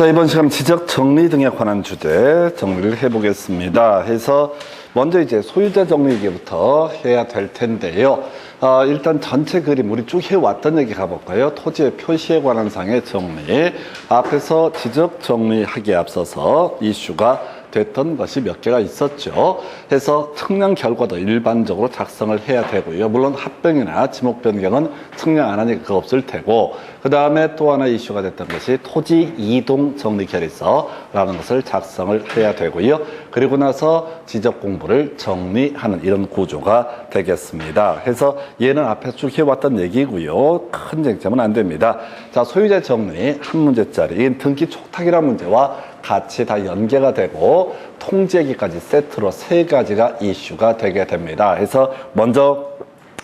자, 이번 시간 지적 정리 등에 관한 주제 정리를 해보겠습니다. 해서 먼저 이제 소유자 정리 얘기부터 해야 될 텐데요. 일단 전체 그림 우리 쭉 해왔던 얘기 가볼까요? 토지의 표시에 관한 상의 정리. 앞에서 지적 정리하기에 앞서서 이슈가 됐던 것이 몇 개가 있었죠. 해서 측량 결과도 일반적으로 작성을 해야 되고요. 물론 합병이나 지목 변경은 측량 안 하니까 그거 없을 테고, 그 다음에 또 하나 이슈가 됐던 것이 토지 이동 정리 결의서라는 것을 작성을 해야 되고요. 그리고 나서 지적 공부를 정리하는 이런 구조가 되겠습니다. 해서 얘는 앞에서 쭉 해왔던 얘기고요. 큰 쟁점은 안 됩니다. 자, 소유자 정리 한 문제짜리 등기 촉탁이라는 문제와 같이 다 연계가 되고 통제기까지 세트로 세 가지가 이슈가 되게 됩니다. 그래서 먼저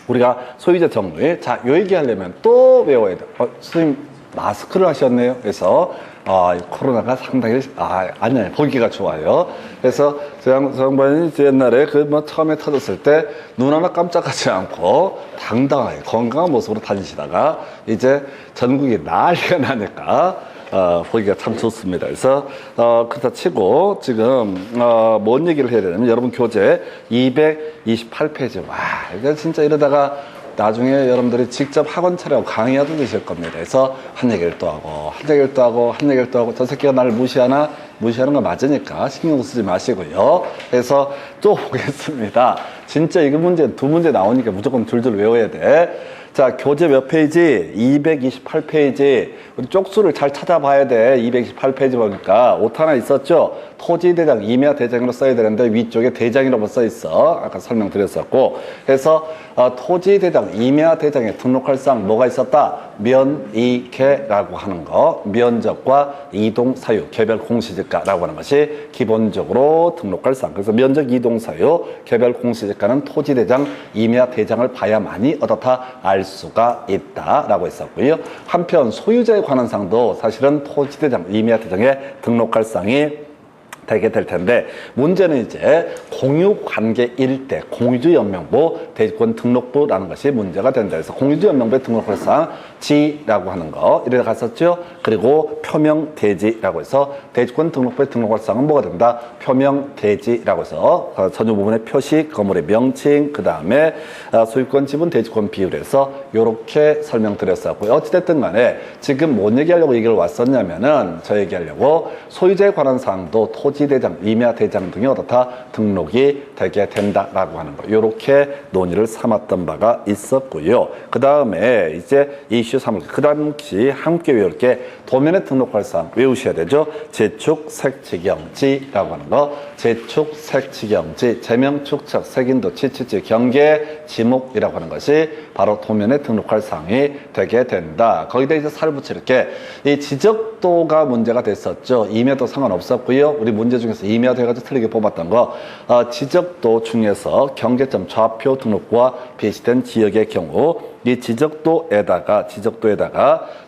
우리가 소유자 정리, 자, 요 얘기하려면 또 외워야 돼. 선생님 마스크를 하셨네요. 그래서 코로나가 상당히 아니에요. 보기가 좋아요. 그래서 저 양반이 옛날에 처음에 터졌을 때 눈 하나 깜짝하지 않고 당당하게 건강한 모습으로 다니시다가 이제 전국이 난리가 나니까 보기가 참 좋습니다. 그래서 그렇다 치고 지금 뭔 얘기를 해야 되냐면 여러분 교재 228페이지 와 이거 진짜 이러다가 나중에 여러분들이 직접 학원 차려고 강의하도 되실 겁니다. 그래서 한 얘기를 또 하고 한 얘기를 또 하고 한 얘기를 또 하고 저 새끼가 나를 무시하나? 무시하는 거 맞으니까 신경 쓰지 마시고요. 그래서 또 보겠습니다. 진짜 이거 문제 두 문제 나오니까 무조건 줄줄 외워야 돼. 자, 교재 몇 페이지? 228페이지. 우리 쪽수를 잘 찾아봐야 돼. 228페이지 보니까 옷 하나 있었죠? 토지대장, 임야 대장으로 써야 되는데 위쪽에 대장이라고 써 있어. 아까 설명드렸었고. 그래서 토지대장, 임야 대장에 등록할 사항 뭐가 있었다? 면이계라고 하는 거. 면적과 이동사유, 개별 공시지가라고 하는 것이 기본적으로 등록할 사항. 그래서 면적, 이동사유, 개별 공시지가는 토지대장, 임야 대장을 봐야만이 어떻다 알 수가 있다라고 했었고요. 한편 소유자에 관한 사항도 사실은 토지대장, 임야대장에 등록할 사항이 되게 될 텐데 문제는 이제 공유관계 일대 공유주연명부 대지권 등록부라는 것이 문제가 된다. 그래서 공유주연명부에 등록할 사항 지라고 하는 거 이래 갔었죠. 그리고 표명대지라고 해서 대지권 등록부에 등록할 사항은 뭐가 된다? 표명대지라고 해서 전유 부분의 표시, 건물의 명칭, 그 다음에 소유권 지분, 대지권 비율에서 이렇게 설명드렸었고요. 어찌됐든 간에 지금 뭔 얘기하려고 얘기를 왔었냐면은 저 얘기하려고 소유자에 관한 사항도 토지대장, 임야대장 등이 어떻다 등록이 되게 된다라고 하는 거 이렇게 논의를 삼았던 바가 있었고요. 그 다음에 이제 이슈 3을 그 당시 함께 외울 게 도면에 등록할 사항 외우셔야 되죠. 제축, 색지경지라고 하는 거 제축, 색지경지, 제명, 축척, 색인도, 치치지, 경계, 지목이라고 하는 것이 바로 도면에 등록할 사항이 되게 된다. 거기다 이제 살을 붙일 게 이 지적도가 문제가 됐었죠. 임야도 상관없었고요. 우리 문제 중에서 임야도 해가지고 틀리게 뽑았던 거 지적도 중에서 경계점 좌표 등록부와 배치된 지역의 경우 이 지적도에다가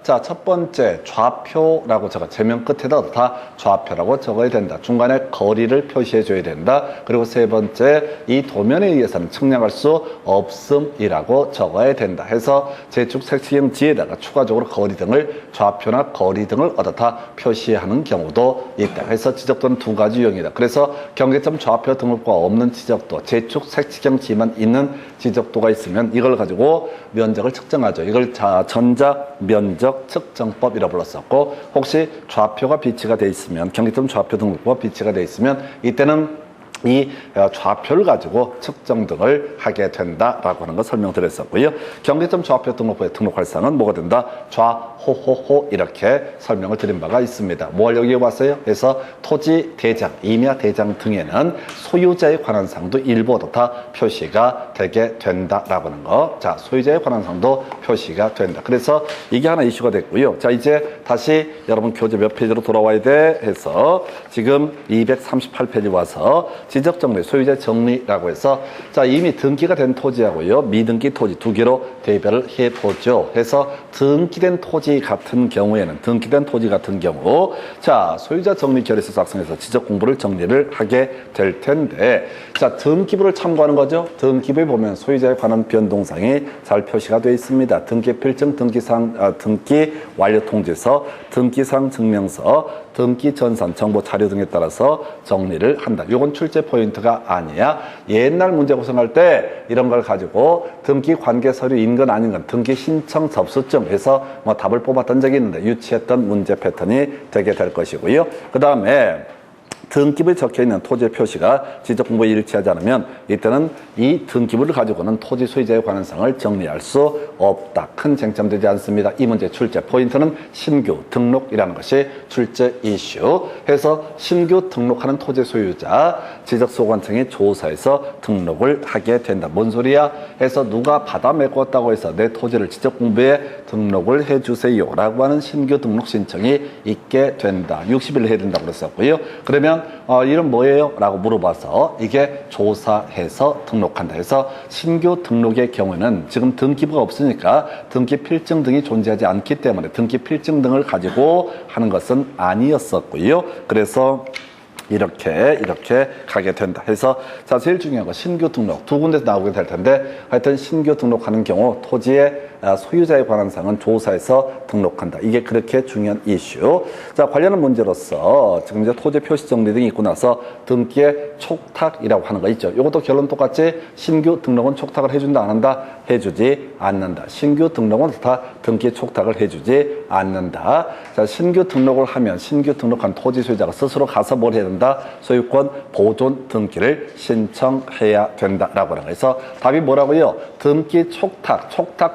자, 첫 번째 좌표라고 적어 제명 끝에다 다 좌표라고 적어야 된다. 중간에 거리를 표시해 줘야 된다. 그리고 세 번째 이 도면에 의해서는 측량할 수 없음이라고 적어야 된다. 해서 제축 색지경 지에다가 추가적으로 거리 등을 좌표나 거리 등을 얻어다 표시하는 경우도 있다. 그래서 지적도는 두 가지 유형이다. 그래서 경계점 좌표 등록부가 없는 지적도, 제축 색지경 지만 있는 지적도가 있으면 이걸 가지고 면적을 측정하죠. 이걸 전자 면적 측정법이라고 불렀었고 혹시 좌표가 비치가 돼 있으면 경계점 좌표 등록부가 비치가 돼 있으면 이때는 이 좌표를 가지고 측정 등을 하게 된다라고 하는 거 설명드렸었고요. 경계점 좌표 등록부에 등록할 사항은 뭐가 된다? 좌호호호 이렇게 설명을 드린 바가 있습니다. 뭘 여기에 왔어요? 그래서 토지 대장, 임야 대장 등에는 소유자에 관한 사항도 일부 다 표시가 되게 된다라고 하는 거. 자, 소유자에 관한 사항도 표시가 된다. 그래서 이게 하나 이슈가 됐고요. 자, 이제 다시 여러분 교재 몇 페이지로 돌아와야 돼 해서 지금 238페이지 와서 지적정리, 소유자 정리라고 해서 자 이미 등기가 된 토지하고요 미등기 토지 두 개로 대별을 해보죠. 해서 등기된 토지 같은 경우에는 등기된 토지 같은 경우 자 소유자 정리 결의서 작성해서 지적 공부를 정리를 하게 될 텐데 자 등기부를 참고하는 거죠. 등기부에 보면 소유자에 관한 변동사항이 잘 표시가 되어 있습니다. 등기 필증, 등기 완료 통지서, 등기상 증명서, 등기 전산, 정보 자료 등에 따라서 정리를 한다. 이건 출제 포인트가 아니야. 옛날 문제 구성할 때 이런 걸 가지고 등기 관계 서류 인건 아닌 건 등기 신청 접수증 해서 뭐 답을 뽑았던 적이 있는데 유치했던 문제 패턴이 되게 될 것이고요. 그 다음에 등기부에 적혀있는 토지의 표시가 지적공부에 일치하지 않으면 이때는 이 등기부를 가지고는 토지 소유자에 관한 사항을 정리할 수 없다. 큰 쟁점되지 않습니다. 이 문제 출제 포인트는 신규 등록이라는 것이 출제 이슈. 해서 신규 등록하는 토지 소유자 지적소관청이 조사해서 등록을 하게 된다. 뭔 소리야? 해서 누가 받아 메꿨다고 해서 내 토지를 지적공부에 등록을 해주세요 라고 하는 신규 등록 신청이 있게 된다. 60일 해야 된다고 그랬었고요. 그러면 이름 뭐예요? 라고 물어봐서 이게 조사해서 등록한다 해서 신규 등록의 경우는 지금 등기부가 없으니까 등기 필증 등이 존재하지 않기 때문에 등기 필증 등을 가지고 하는 것은 아니었었고요. 그래서 이렇게 가게 된다 해서 자 제일 중요한 거 신규 등록 두 군데서 나오게 될 텐데 하여튼 신규 등록하는 경우 토지의 소유자에 관한 사항은 조사해서 등록한다. 이게 그렇게 중요한 이슈. 자 관련한 문제로서 지금 이제 토지 표시 정리 등이 있고 나서 등기의 촉탁이라고 하는 거 있죠. 이것도 결론 똑같이 신규 등록은 촉탁을 해준다 안 한다? 해주지 않는다. 신규 등록은 다 등기 촉탁을 해주지 않는다. 자 신규 등록을 하면 신규 등록한 토지 소유자가 스스로 가서 뭘 해야 된다? 소유권 보존 등기를 신청해야 된다라고 하는 거예서 답이 뭐라고요? 등기 촉탁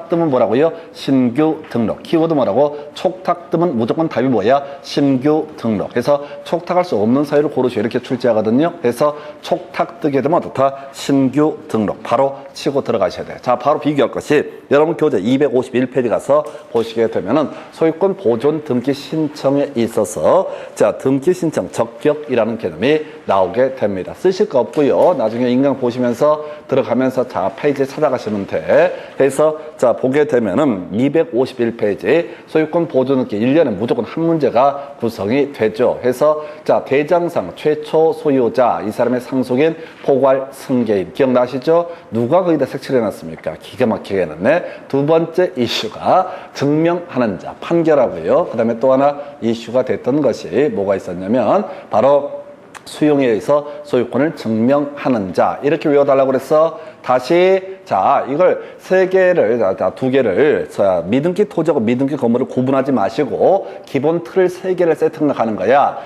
뜨면 뭐라고요? 신규 등록. 키워드 뭐라고? 촉탁 뜨면 무조건 답이 뭐야? 신규 등록. 그래서 촉탁할 수 없는 사유를 고르시오. 이렇게 출제하거든요. 그래서 촉탁 뜨게 되면 어떻다? 신규 등록. 바로 치고 들어가셔야 돼요. 자, 바로 비교할 것이 여러분 교재 251페이지 가서 보시게 되면은 소유권 보존 등기 신청에 있어서 자, 등기 신청 적격이라는 개념이 나오게 됩니다. 쓰실 거 없고요. 나중에 인강 보시면서 들어가면서 자, 페이지 찾아가시면 돼. 그래서 자, 보게 되면은 251페이지 소유권 보존 등기 1년에 무조건 한 문제가 구성이 되죠. 해서 자, 대장상 최초 소유자 이 사람의 상속인 포괄 승계인 기억나시죠? 누가 거기다 색칠해 놨습니까? 기가 막히게 해놨네. 두 번째 이슈가 증명하는 자 판결하고요. 그 다음에 또 하나 이슈가 됐던 것이 뭐가 있었냐면 바로 수용에 의해서 소유권을 증명하는 자 이렇게 외워달라고 그랬어. 다시 자 이걸 세 개를 두 개를 자 미등기 토지하고 미등기 건물을 구분하지 마시고 기본 틀을 세 개를 세팅하는 거야.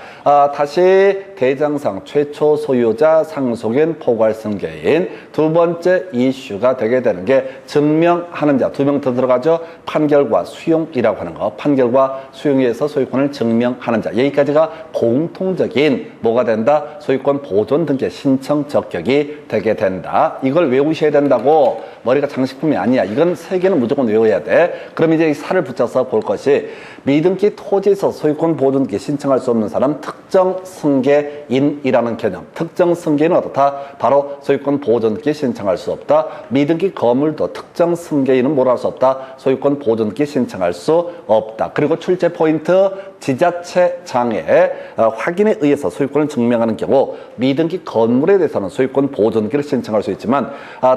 다시 대장상 최초 소유자 상속인 포괄승계인 두 번째 이슈가 되게 되는 게 증명하는 자 두 명 더 들어가죠. 판결과 수용이라고 하는 거. 판결과 수용에 의해서 소유권을 증명하는 자 여기까지가 공통적인 뭐가 된다? 소유권 보존 등기 신청 적격이 되게 된다. 이걸 외우셔야 된다고. 머리가 장식품이 아니야. 이건 세 개는 무조건 외워야 돼. 그럼 이제 이 살을 붙여서 볼 것이 미등기 토지에서 소유권 보존 등기 신청할 수 없는 사람 특정 승계인이라는 개념. 특정 승계인은 어떻다? 바로 소유권 보존 등기 신청할 수 없다. 미등기 건물도 특정 승계인은 뭘 할 수 없다? 소유권 보존 등기 신청할 수 없다. 그리고 출제 포인트 지자체장의 확인에 의해서 소유권을 증명하는 경우 미등기 건물에 대해서는 소유권 보존 등기를 신청할 수 있지만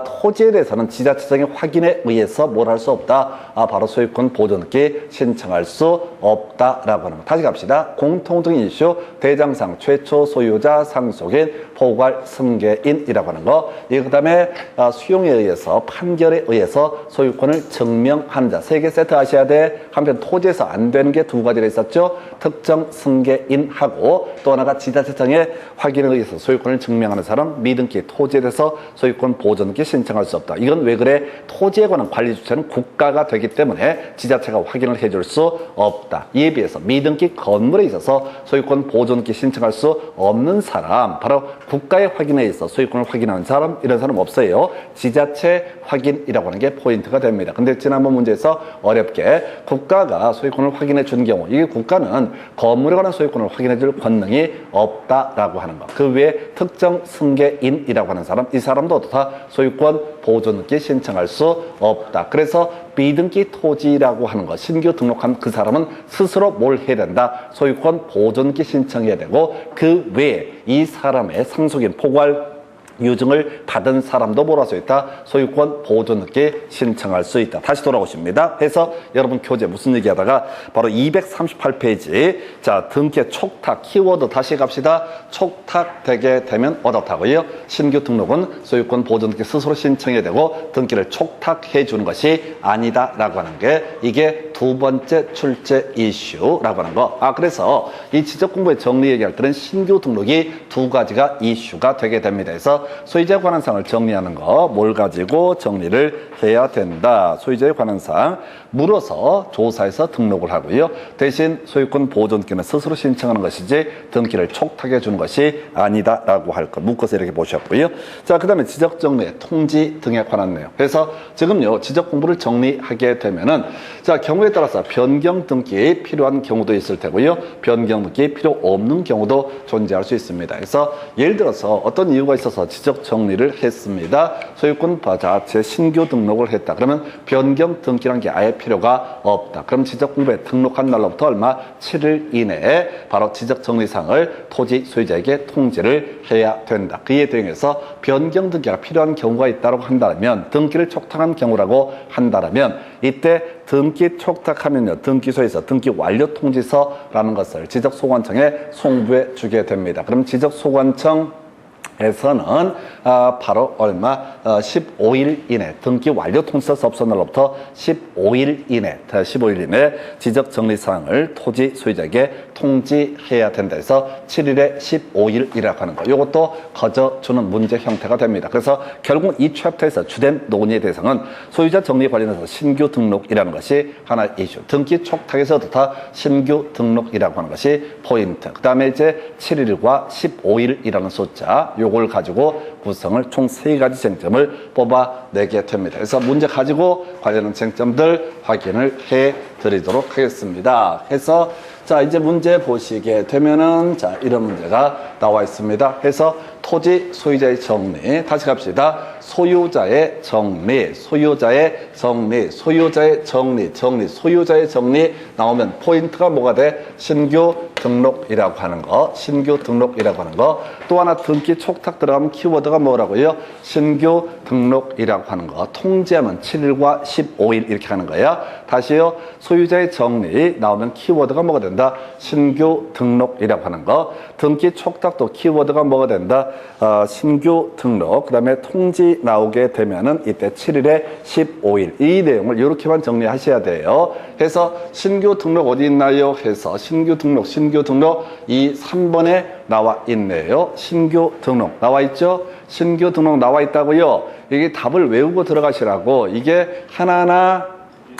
토지에 대해서는 지자체장의 확인에 의해서 뭘 할 수 없다? 바로 소유권 보존 등기 신청할 수 없다라고 하는 거. 다시 갑시다. 공통적인 이슈 대장상 최초 소유자 상속인 포괄 승계인이라고 하는 거. 그 다음에 수용에 의해서 판결에 의해서 소유권을 증명하는 자 세 개 세트 하셔야 돼. 한편 토지에서 안 되는 게 두 가지가 있었죠. 특정 승계인하고 또 하나가 지자체장의 확인에 의해서 소유권을 증명하는 사람 미등기 토지에 대해서 소유권 보존 등기 신청할 수 없다. 없을까? 이건 왜 그래? 토지에 관한 관리 주체는 국가가 되기 때문에 지자체가 확인을 해줄 수 없다. 이에 비해서 미등기 건물에 있어서 소유권 보존기 신청할 수 없는 사람, 바로 국가의 확인에 있어 소유권을 확인하는 사람, 이런 사람 없어요. 지자체 확인이라고 하는 게 포인트가 됩니다. 근데 지난번 문제에서 어렵게 국가가 소유권을 확인해 준 경우, 이게 국가는 건물에 관한 소유권을 확인해 줄 권능이 없다라고 하는 것. 그 외에 특정 승계인이라고 하는 사람, 이 사람도 다 소유권 보존기 신청할 수 없다. 그래서 비등기 토지라고 하는 것, 신규 등록한 그 사람은 스스로 뭘 해야 된다? 소유권 보존기 신청해야 되고, 그 외에 이 사람의 상속인 포괄 유증을 받은 사람도 뭐라 수 있다? 소유권 보존기 신청할 수 있다. 다시 돌아오십니다. 해서 여러분 교재 무슨 얘기하다가 바로 238페이지 자, 등기 촉탁 키워드 다시 갑시다. 촉탁되게 되면 어떻다고요? 신규 등록은 소유권 보존기 스스로 신청해야 되고 등기를 촉탁해 주는 것이 아니다 라고 하는 게 이게 두 번째 출제 이슈라고 하는 거. 그래서 이 지적공부의 정리 얘기할 때는 신규 등록이 두 가지가 이슈가 되게 됩니다. 그래서 소유자에 관한 사항을 정리하는 거, 뭘 가지고 정리를 해야 된다. 소유자에 관한 사항, 물어서 조사해서 등록을 하고요. 대신 소유권 보존기는 스스로 신청하는 것이지 등기를 촉탁해 주는 것이 아니다라고 할 것. 묶어서 이렇게 보셨고요. 자, 그 다음에 지적 정리, 통지 등에 관한 내용. 그래서 지금요, 지적 공부를 정리하게 되면은 자, 경우에 따라서 변경 등기 필요한 경우도 있을 테고요. 변경 등기 필요 없는 경우도 존재할 수 있습니다. 그래서 예를 들어서 어떤 이유가 있어서 지적 정리를 했습니다. 소유권 자체 신규 등록을 했다. 그러면 변경 등기란 게 아예 필요가 없다. 그럼 지적 공부에 등록한 날로부터 얼마? 7일 이내에 바로 지적 정리사항을 토지 소유자에게 통지를 해야 된다. 그에 대응해서 변경 등기가 필요한 경우가 있다고 한다면, 등기를 촉탁한 경우라고 한다면 이때 등기 촉탁하면요, 등기소에서 등기 완료 통지서라는 것을 지적소관청에 송부해 주게 됩니다. 그럼 지적소관청 에서는 바로 얼마 15일 이내 등기 완료 통지서 접수 날로부터 15일 이내 지적 정리 사항을 토지 소유자에게 통지해야 된다 해서 7일에 15일이라고 하는 거. 이것도 거저주는 문제 형태가 됩니다. 그래서 결국 이 챕터에서 주된 논의의 대상은 소유자 정리 관련해서 신규 등록이라는 것이 하나의 이슈. 등기 촉탁에서도 다 신규 등록이라고 하는 것이 포인트. 그 다음에 이제 7일과 15일이라는 숫자, 요걸 가지고 구성을 총 3가지 쟁점을 뽑아내게 됩니다. 그래서 문제 가지고 관련한 쟁점들 확인을 해 드리도록 하겠습니다. 해서 자, 이제 문제 보시게 되면은 자, 이런 문제가 나와 있습니다. 해서 토지 소유자의 정리, 다시 갑시다. 소유자의 정리, 소유자의 정리, 소유자의 정리, 소유자의 정리 나오면 포인트가 뭐가 돼? 신규 등록이라고 하는 거, 신규 등록이라고 하는 거. 또 하나 등기 촉탁 들어가면 키워드가 뭐라고요? 신규 등록이라고 하는 거. 통지하면 7일과 15일 이렇게 하는 거야. 다시요, 소유자의 정리 나오면 키워드가 뭐가 된다? 신규 등록이라고 하는 거. 등기 촉탁도 키워드가 뭐가 된다? 신규 등록. 그 다음에 통지 나오게 되면은 이때 7일에 15일. 이 내용을 이렇게만 정리하셔야 돼요. 해서 신규 등록 어디 있나요? 해서 신규 등록 이 3번에 나와 있네요. 신규 등록 나와 있죠? 신규 등록 나와 있다고요. 이게 답을 외우고 들어가시라고. 이게 하나하나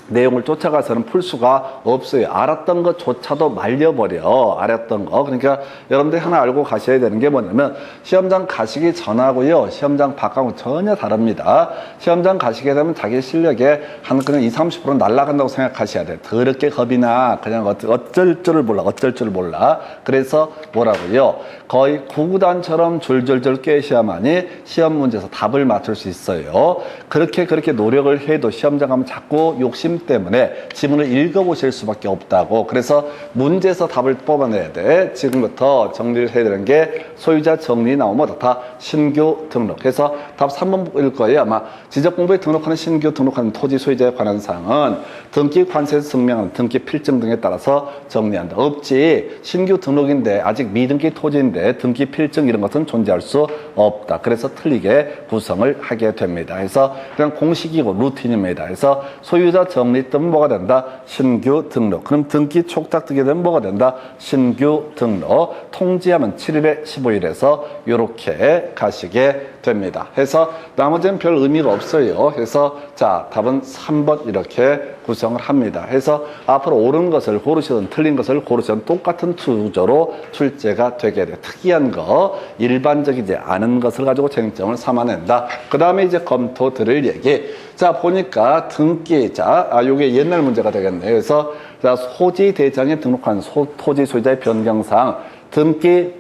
내용을 쫓아가서는 풀 수가 없어요. 알았던 것조차도 말려버려. 알았던 거. 그러니까 여러분들이 하나 알고 가셔야 되는 게 뭐냐면 시험장 가시기 전하고요, 시험장 밖하고 전혀 다릅니다. 시험장 가시게 되면 자기 실력에 한 그냥 20~30% 날아간다고 생각하셔야 돼요. 더럽게 겁이 나. 그냥 어쩔 줄을 몰라. 그래서 뭐라고요? 거의 구구단처럼 줄줄줄 깨셔야만이 시험 문제에서 답을 맞출 수 있어요. 그렇게 노력을 해도 시험장 가면 자꾸 욕심 때문에 지문을 읽어보실 수밖에 없다고. 그래서 문제에서 답을 뽑아내야 돼. 지금부터 정리를 해야 되는 게 소유자 정리 나오면 다 신규 등록해서 답 3번일 거예요. 아마 지적공부에 등록하는 신규 등록하는 토지 소유자에 관한 사항은 등기 관세에서 증명하는 등기 필증 등에 따라서 정리한다. 없지. 신규 등록인데 아직 미등기 토지인데 등기 필증 이런 것은 존재할 수 없다. 그래서 틀리게 구성을 하게 됩니다. 그래서 그냥 공식이고 루틴입니다. 그래서 소유자 정리 뜨면 뭐가 된다? 신규 등록. 그럼 등기 촉탁 뜨게 되면 뭐가 된다? 신규 등록. 통지하면 7일에 15일에서 이렇게 가시게 됩니다. 해서 나머지는 별 의미가 없어요. 해서 자, 답은 3번 이렇게 구성을 합니다. 해서 앞으로 옳은 것을 고르시든 틀린 것을 고르시든 똑같은 투조로 출제가 되게 돼. 특이한 거, 일반적이지 않은 것을 가지고 쟁점을 삼아낸다. 그 다음에 이제 검토 드릴 얘기. 자, 보니까 등기, 자, 요게 옛날 문제가 되겠네요. 그래서 자, 소지 대장에 등록한 토지 소유자의 변경상 등기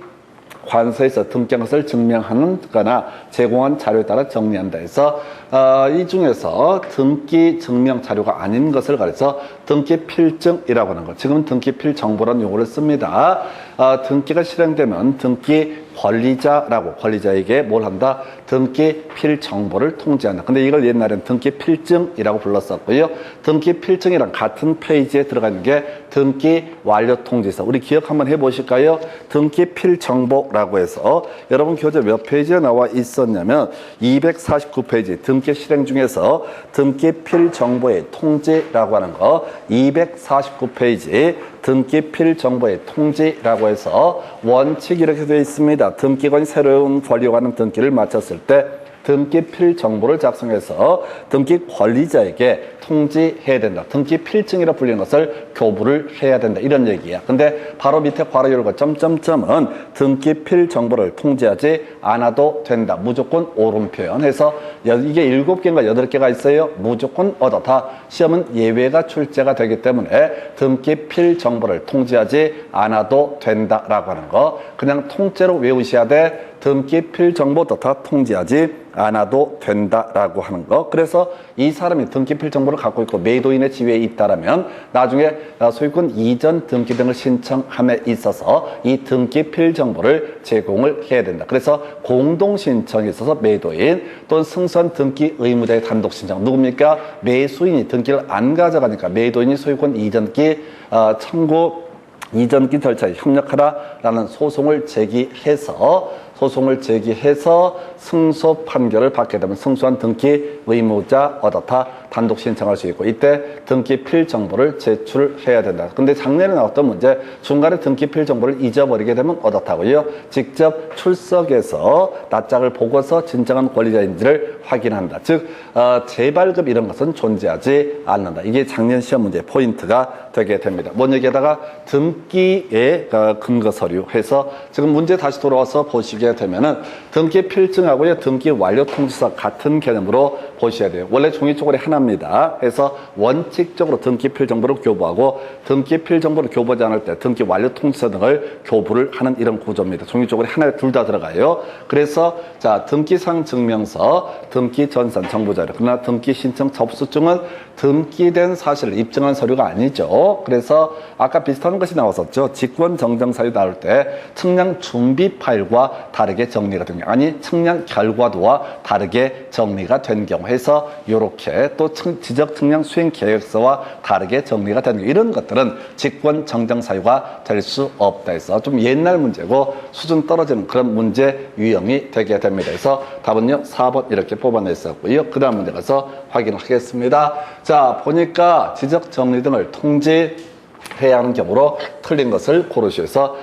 관서에서 등기한 것을 증명하는 거나 제공한 자료에 따라 정리한다 해서 이 중에서 등기 증명 자료가 아닌 것을 가려서 등기 필증이라고 하는 것. 지금 등기 필 정보라는 용어를 씁니다. 등기가 실행되면 등기 권리자라고 권리자에게 뭘 한다? 등기 필 정보를 통지한다. 근데 이걸 옛날엔 등기 필증이라고 불렀었고요. 등기 필증이랑 같은 페이지에 들어가 있는 게 등기 완료 통지서. 우리 기억 한번 해보실까요? 등기 필 정보라고 해서 여러분 교재 몇 페이지에 나와 있었냐면 249페이지 등기 실행 중에서 등기 필 정보의 통지라고 하는 거 249페이지 등기 필 정보의 통지라고 해서 원칙 이렇게 되어 있습니다. 등기권이 새로운 권리와 관한 등기를 마쳤을 때 등기 필 정보를 작성해서 등기 권리자에게 통지해야 된다. 등기 필증이라 불리는 것을 교부를 해야 된다. 이런 얘기야. 근데 바로 밑에 괄호 열고 점점점은 등기 필 정보를 통지하지 않아도 된다. 무조건 옳은 표현 해서 이게 7개인가 8개가 있어요. 무조건 얻어다. 시험은 예외가 출제가 되기 때문에 등기 필 정보를 통지하지 않아도 된다라고 하는 거. 그냥 통째로 외우셔야 돼. 등기 필 정보도 다 통지하지 않아도 된다라고 하는 거. 그래서 이 사람이 등기 필 정보를 갖고 있고 매도인의 지위에 있다라면 나중에 소유권 이전 등기 등을 신청함에 있어서 이 등기 필 정보를 제공을 해야 된다. 그래서 공동 신청에 있어서 매도인 또는 승선 등기 의무자의 단독 신청. 누굽니까? 매수인이 등기를 안 가져가니까 매도인이 소유권 이전기 청구 이전기 절차에 협력하라라는 소송을 제기해서 승소 판결을 받게 되면 승소한 등기 의무자 얻어다 단독 신청할 수 있고 이때 등기 필 정보를 제출해야 된다. 근데 작년에 나왔던 문제 중간에 등기 필 정보를 잊어버리게 되면 얻어타고요. 직접 출석해서 낯짝을 보고서 진정한 권리자인지를 확인한다. 즉 재발급 이런 것은 존재하지 않는다. 이게 작년 시험 문제 포인트가 되게 됩니다. 뭔 얘기하다가 등기의 근거 서류 해서 지금 문제 다시 돌아와서 보시게 되면은 등기 필증하고요 등기 완료 통지서 같은 개념으로 보셔야 돼요. 원래 종이 쪼그리 하나입니다. 해서 원칙적으로 등기 필 정보를 교부하고 등기 필 정보를 교부하지 않을 때 등기 완료 통지서 등을 교부를 하는 이런 구조입니다. 종이 쪼그리 하나에 둘 다 들어가요. 그래서 자 등기상 증명서, 등기 전산 정보 자료, 그러나 등기 신청 접수증은 등기된 사실을 입증한 서류가 아니죠. 그래서 아까 비슷한 것이 나왔었죠. 직권 정정 사유 나올 때 측량 준비 파일과 다르게 정리가 된 경우, 아니 측량 결과도와 다르게 정리가 된 경우 해서 이렇게 또 지적 측량 수행 계획서와 다르게 정리가 되는 경우, 이런 것들은 직권 정정 사유가 될 수 없다 해서 좀 옛날 문제고 수준 떨어지는 그런 문제 유형이 되게 됩니다. 그래서 답은요 4번 이렇게 뽑아냈었고요. 그 다음 문제 가서 확인하겠습니다. 자, 보니까 지적 정리 등을 통지해야 하는 경우로 틀린 것을 고르셔서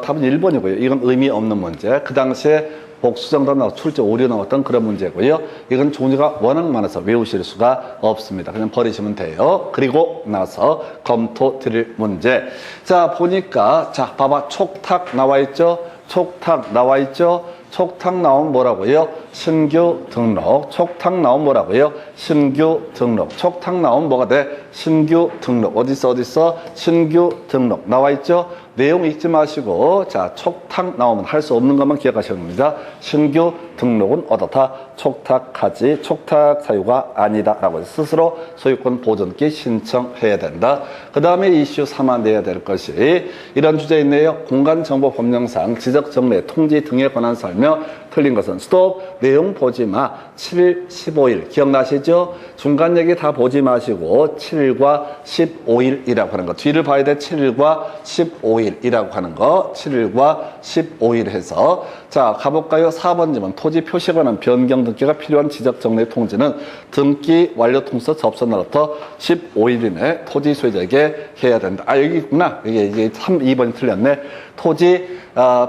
답은 1번이고요. 이건 의미 없는 문제. 그 당시에 복수정답 나와 출제 오류 나왔던 그런 문제고요. 이건 종류가 워낙 많아서 외우실 수가 없습니다. 그냥 버리시면 돼요. 그리고 나서 검토 드릴 문제. 자, 보니까 자, 봐봐. 촉탁 나와 있죠? 촉탁 나와 있죠? 촉탁 나오면 뭐라고요? 신규 등록. 촉탁 나오면 뭐라고요? 신규 등록. 촉탁 나오면 뭐가 돼? 신규 등록. 어딨어? 신규 등록. 나와 있죠? 내용 읽지 마시고, 자, 촉탁 나오면 할 수 없는 것만 기억하시면 됩니다. 신규 등록은 얻어다 촉탁하지, 촉탁 사유가 아니다. 라고 해서 스스로 소유권 보존기 신청해야 된다. 그 다음에 이슈 3화 내야 될 것이 이런 주제 있네요. 공간정보법령상 지적정례, 통지 등에 관한 설명. 틀린 것은 스톱. 내용 보지 마. 7일, 15일. 기억나시죠? 중간 얘기 다 보지 마시고 7일과 15일이라고 하는 거. 뒤를 봐야 돼. 7일과 15일이라고 하는 거. 7일과 15일 해서 자, 가볼까요? 4번 질문. 토지 표시에 관한 변경 등기가 필요한 지적 정례 통지는 등기 완료 통지서 접수 날부터 15일 이내 토지 소유자에게 해야 된다. 아, 여기 있구나. 이게 2번이 틀렸네. 토지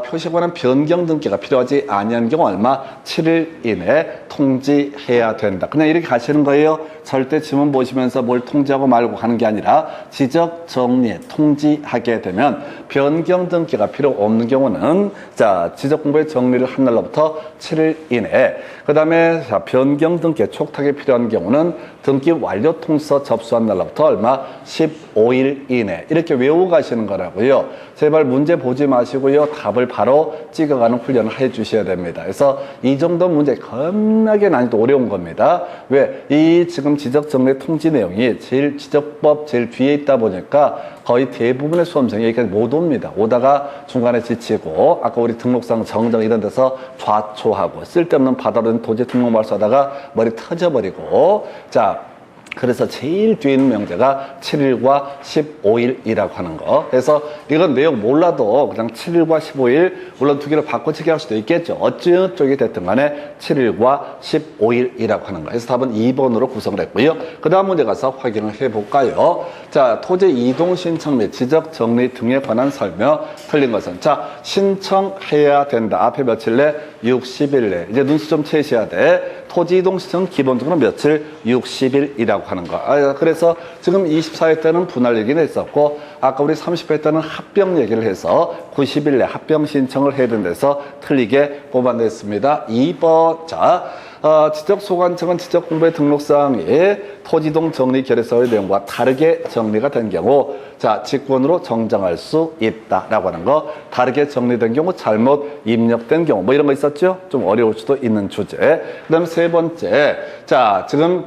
표시관한 변경 등기가 필요하지 아니한 경우 얼마? 7일 이내 통지해야 된다. 그냥 이렇게 가시는 거예요. 절대 지문 보시면서 뭘 통지하고 말고 가는 게 아니라 지적 정리에 통지하게 되면 변경 등기가 필요 없는 경우는 자 지적 공부의 정리를 한 날로부터 7일 이내. 그다음에 자 변경 등기에 촉탁이 필요한 경우는 등기 완료 통지서 접수한 날로부터 얼마? 15일 이내. 이렇게 외우고 가시는 거라고요. 제발 문제 보지 마시고요. 답을 바로 찍어가는 훈련을 해 주셔야 됩니다. 그래서 이 정도 문제 겁나게 난이도 어려운 겁니다. 왜? 이 지금 지적정리 통지 내용이 제일 지적법 제일 뒤에 있다 보니까 거의 대부분의 수험생이 여기까지 못 옵니다. 오다가 중간에 지치고 아까 우리 등록상 정정 이런 데서 좌초하고 쓸데없는 받아든 토지 등록말소 하다가 머리 터져버리고 자 그래서 제일 뒤에 있는 명제가 7일과 15일이라고 하는 거. 그래서 이건 내용 몰라도 그냥 7일과 15일, 물론 두 개를 바꿔치기 할 수도 있겠죠. 어찌 쪽이 됐든 간에 7일과 15일이라고 하는 거. 그래서 답은 2번으로 구성을 했고요. 그 다음 문제 가서 확인을 해볼까요? 자, 토지 이동 신청 및 지적 정리 등에 관한 설명. 틀린 것은. 자, 신청해야 된다. 앞에 며칠 내? 60일 내. 이제 눈치 좀 채셔야 돼. 토지 이동 신청 기본적으로 며칠? 60일이라고 하는 거. 그래서 지금 24회 때는 분할 얘기는 했었고 아까 우리 30회 때는 합병 얘기를 해서 90일 내 합병 신청을 해야 된다서 틀리게 뽑아냈습니다. 2번. 자, 지적소관청은 지적공부의 등록사항이 토지이동 정리 결의서의 내용과 다르게 정리가 된 경우 자 직권으로 정정할 수 있다라고 하는 거. 다르게 정리된 경우 잘못 입력된 경우 뭐 이런 거 있었죠? 좀 어려울 수도 있는 주제. 그 다음에 세 번째 자 지금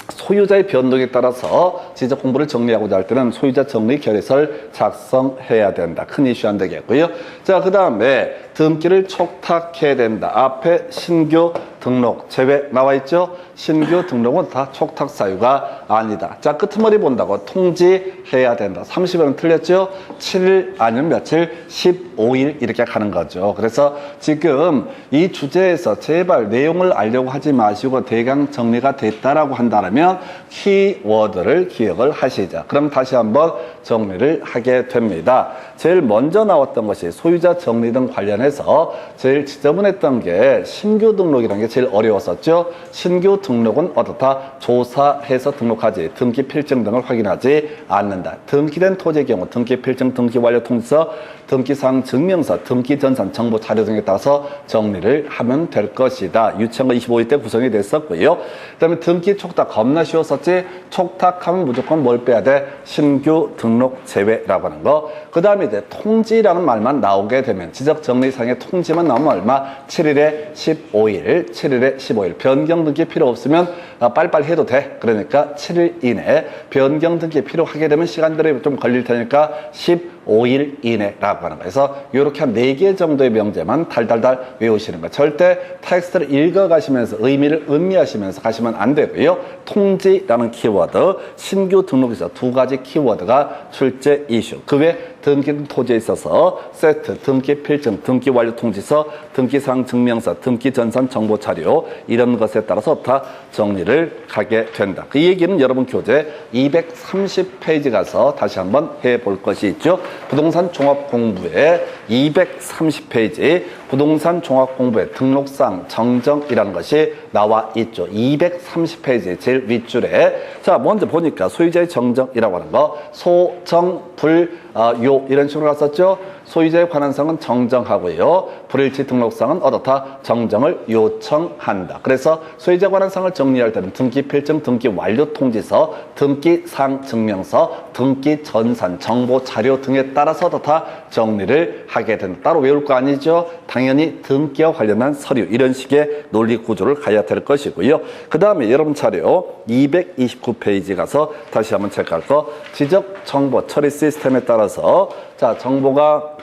소유자의 변동에 따라서 지적 공부를 정리하고자 할 때는 소유자 정리 결의서를 작성해야 된다. 큰 이슈 안 되겠고요. 자, 그 다음에 등기를 촉탁해야 된다. 앞에 신규 등록 제외 나와 있죠? 신규 등록은 다 촉탁 사유가 아니다. 자, 끄트머리 본다고 통지해야 된다. 30일은 틀렸죠? 7일 아니면 며칠? 15일 이렇게 가는 거죠. 그래서 지금 이 주제에서 제발 내용을 알려고 하지 마시고 대강 정리가 됐다라고 한다면 키워드를 기억을 하시자. 그럼 다시 한번 정리를 하게 됩니다. 제일 먼저 나왔던 것이 소유자 정리 등 관련해서 제일 지저분했던 게 신규 등록이라는 게 제일 어려웠었죠. 신규 등록은 어떻다? 조사해서 등록하지 등기 필증 등을 확인하지 않는다. 등기된 토지의 경우 등기 필증, 등기 완료 통지서, 등기사항 증명서, 등기 전산 정보 자료 등에 따라서 정리를 하면 될 것이다. 유치원과 25일 때 구성이 됐었고요. 그 다음에 등기 촉탁 겁나 쉬웠었지. 촉탁하면 무조건 뭘 빼야 돼? 신규 등록 제외라고 하는 거. 그 다음에 이제 통지라는 말만 나오게 되면 지적정리상의 통지만 나오면 얼마? 7일에 15일, 7일에 15일. 변경 등기 필요 없으면 빨리빨리 해도 돼. 그러니까 7일 이내. 변경 등기 필요하게 되면 시간들이 좀 걸릴 테니까 15일 이내라고 하는 거예요. 그래서 이렇게 한 4개 정도의 명제만 달달달 외우시는 거예요. 절대 텍스트를 읽어가시면서 의미를 음미하시면서 가시면 안 되고요. 통지라는 키워드, 신규 등록에서 2가지 키워드가 출제 이슈. 그 외 등기 토지에 있어서 세트, 등기 필증, 등기 완료 통지서, 등기사항 증명서, 등기 전산 정보 자료 이런 것에 따라서 다 정리를 하게 된다. 그 얘기는 여러분 교재 230페이지 가서 다시 한번 해볼 것이 있죠. 부동산 종합 공부의 230페이지 부동산 종합 공부의 등록상 정정이라는 것이 나와 있죠. 230페이지 제일 윗줄에 자 먼저 보니까 소유자의 정정이라고 하는 거 소정 불 요 이런 식으로 갔었죠. 소유자에 관한 사항은 정정하고요. 불일치 등록상은 어떻다? 정정을 요청한다. 그래서 소유자에 관한 사항을 정리할 때는 등기 필증, 등기 완료 통지서, 등기 사항 증명서, 등기 전산 정보 자료 등에 따라서 어떻다? 정리를 하게 된다. 따로 외울 거 아니죠? 당연히 등기와 관련한 서류 이런 식의 논리 구조를 가야 될 것이고요. 그 다음에 여러분 차례요 229페이지 가서 다시 한번 체크할 거 지적 정보 처리 시스템에 따라서 자 정보가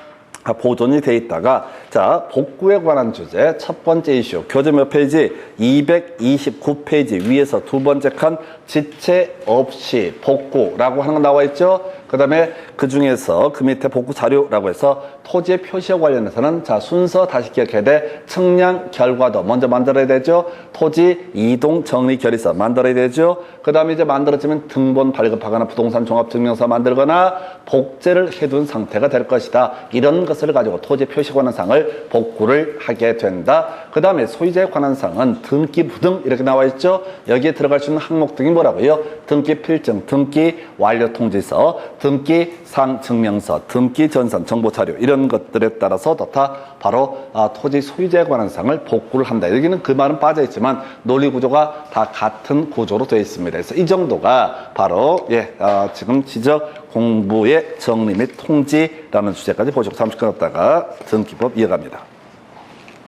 보존이 돼 있다가 자 복구에 관한 주제 첫 번째 이슈 교재 몇 페이지 229페이지 위에서 두 번째 칸 지체 없이 복구라고 하는 거 나와 있죠. 그 다음에 그 중에서 그 밑에 복구 자료라고 해서 토지의 표시와 관련해서는 자 순서 다시 기억해야 돼. 측량 결과도 먼저 만들어야 되죠. 토지 이동 정리 결의서 만들어야 되죠. 그 다음에 이제 만들어지면 등본 발급하거나 부동산 종합증명서 만들거나 복제를 해둔 상태가 될 것이다. 이런 것을 가지고 토지 표시 관한상을 복구를 하게 된다. 그 다음에 소유자에 관한 사항은 등기 부등 이렇게 나와 있죠. 여기에 들어갈 수 있는 항목 등이 뭐라고요? 등기 필증, 등기 완료 통지서, 등기 상 증명서, 등기 전산 정보 자료 이런 것들에 따라서 다 바로 토지 소유자에 관한 사항을 복구를 한다. 여기는 그 말은 빠져 있지만 논리 구조가 다 같은 구조로 되어 있습니다. 그래서 이 정도가 바로 지금 지적 공부의 정리 및 통지라는 주제까지 보시고 잠시 끊었다가 등기법 이어갑니다.